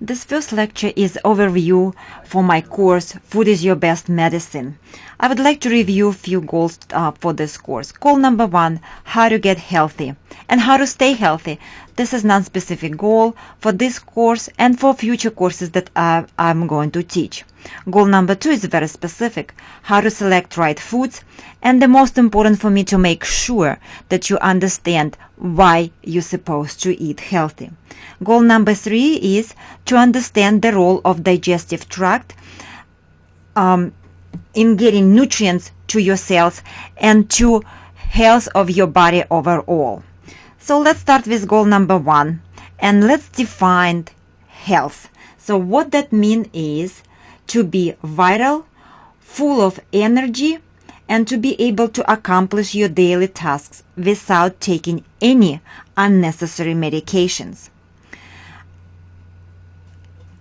This first lecture is overview for my course, Food is Your Best Medicine. I would like to review a few goals for this course. Goal number 1, how to get healthy and how to stay healthy. This is non-specific goal for this course and for future courses that I'm going to teach. Goal number 2 is very specific, how to select right foods, and the most important for me to make sure that you understand why you're supposed to eat healthy. Goal number 3 is to understand the role of digestive tract in getting nutrients to your cells and to health of your body overall. So let's start with goal number 1 and let's define health. So what that means is to be vital, full of energy, and to be able to accomplish your daily tasks without taking any unnecessary medications.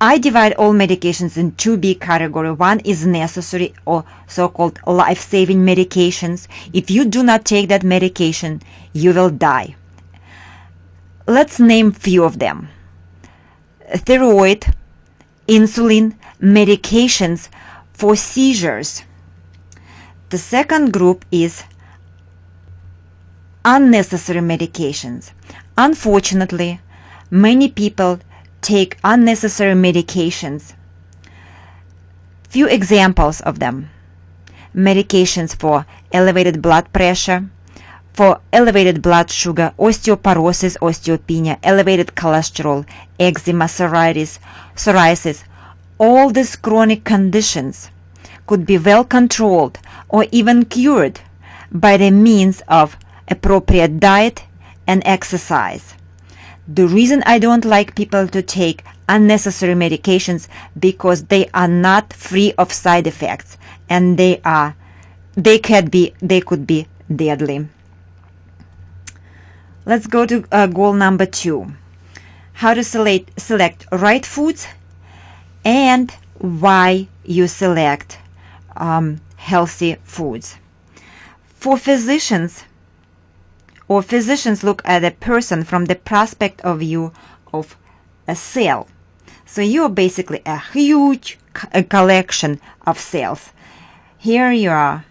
I divide all medications in two big categories. One is necessary or so-called life-saving medications. If you do not take that medication, you will die. Let's name few of them. Thyroid, insulin, medications for seizures. The second group is unnecessary medications. Unfortunately, many people take unnecessary medications. Few examples of them. Medications for elevated blood pressure, for elevated blood sugar, osteoporosis, osteopenia, elevated cholesterol, eczema, psoriasis. All these chronic conditions could be well controlled or even cured by the means of appropriate diet and exercise. The reason I don't like people to take unnecessary medications because they are not free of side effects and they could be deadly. Let's go to goal number 2. How to select right foods and why you select healthy foods. For physicians look at a person from the perspective of view of a cell. So you're basically a huge collection of cells. Here you are.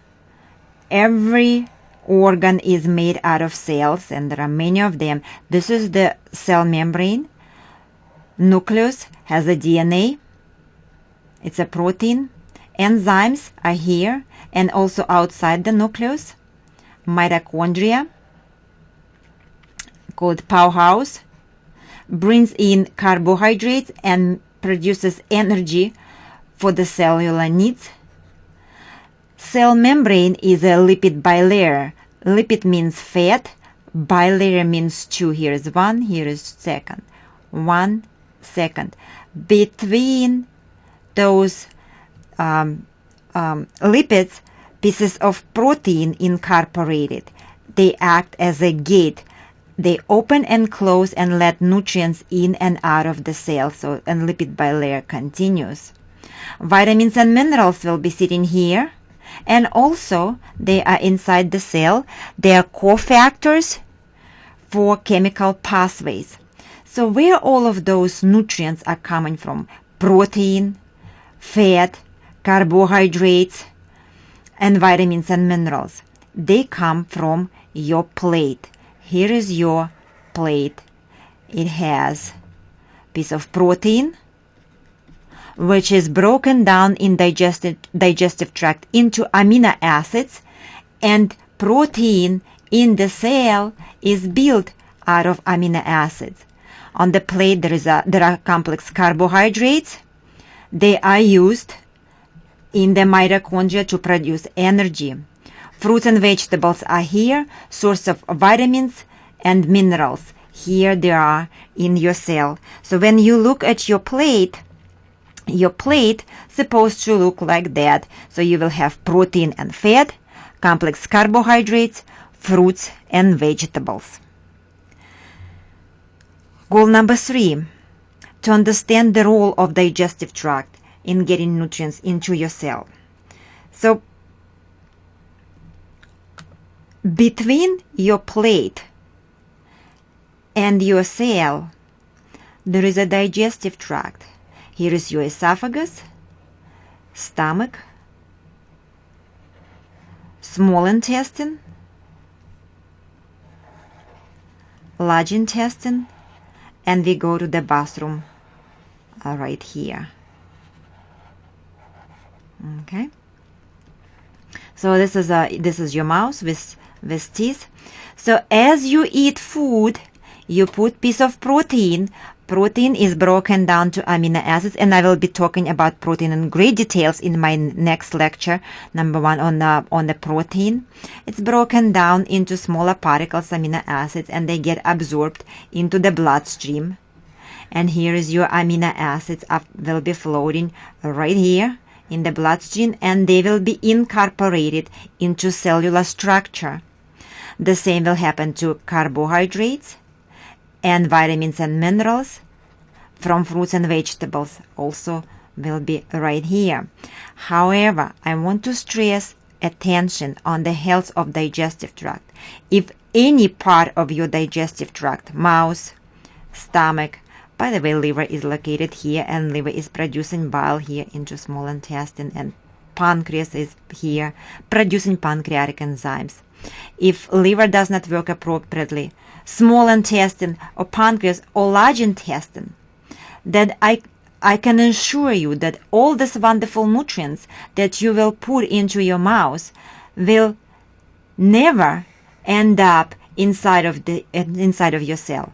Every organ is made out of cells, and there are many of them. This is the cell membrane. Nucleus has a DNA. It's a protein. Enzymes are here and also outside the nucleus. Mitochondria, called powerhouse, brings in carbohydrates and produces energy for the cellular needs. Cell membrane is a lipid bilayer. Lipid means fat, bilayer means two. Here is one, here is second. 1 second. Between those lipids, pieces of protein incorporated. They act as a gate. They open and close and let nutrients in and out of the cell, and lipid bilayer continues. Vitamins and minerals will be sitting here, and also they are inside the cell. They are cofactors for chemical pathways. So where all of those nutrients are coming from? Protein, fat, carbohydrates, and vitamins and minerals. They come from your plate. Here is your plate. It has a piece of protein, which is broken down in digestive tract into amino acids, and protein in the cell is built out of amino acids. On the plate there are complex carbohydrates. They are used in the mitochondria to produce energy. Fruits and vegetables are here, source of vitamins and minerals. Here they are in your cell. So when you look at your plate supposed to look like that. So you will have protein and fat, complex carbohydrates, fruits and vegetables. Goal number 3, to understand the role of digestive tract in getting nutrients into your cell. So between your plate and your cell, there is a digestive tract. Here is your esophagus, stomach, small intestine, large intestine, and we go to the bathroom right here. Okay. So this is your mouth with teeth. So as you eat food, you put piece of protein. Protein is broken down to amino acids, and I will be talking about protein in great details in my next lecture, number 1 on the protein. It's broken down into smaller particles, amino acids, and they get absorbed into the bloodstream. And here is your amino acids will be floating right here in the bloodstream, and they will be incorporated into cellular structure. The same will happen to carbohydrates and vitamins and minerals from fruits and vegetables also will be right here. However, I want to stress attention on the health of digestive tract. If any part of your digestive tract, mouth, stomach, by the way, liver is located here, and liver is producing bile here into small intestine, and pancreas is here producing pancreatic enzymes. If liver does not work appropriately, small intestine or pancreas or large intestine, then I can assure you that all these wonderful nutrients that you will put into your mouth will never end up inside of your cell.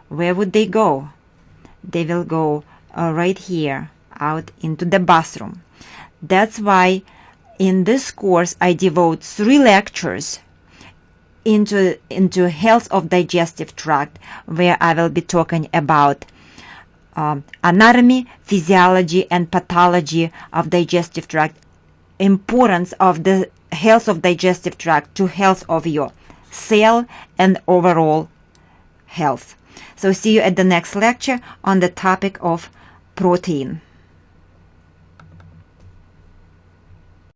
Where would they go? They will go right here out into the bathroom. That's why in this course I devote 3 lectures into health of digestive tract, where I will be talking about anatomy, physiology, and pathology of digestive tract, importance of the health of digestive tract to health of your cell and overall health. So see you at the next lecture on the topic of protein.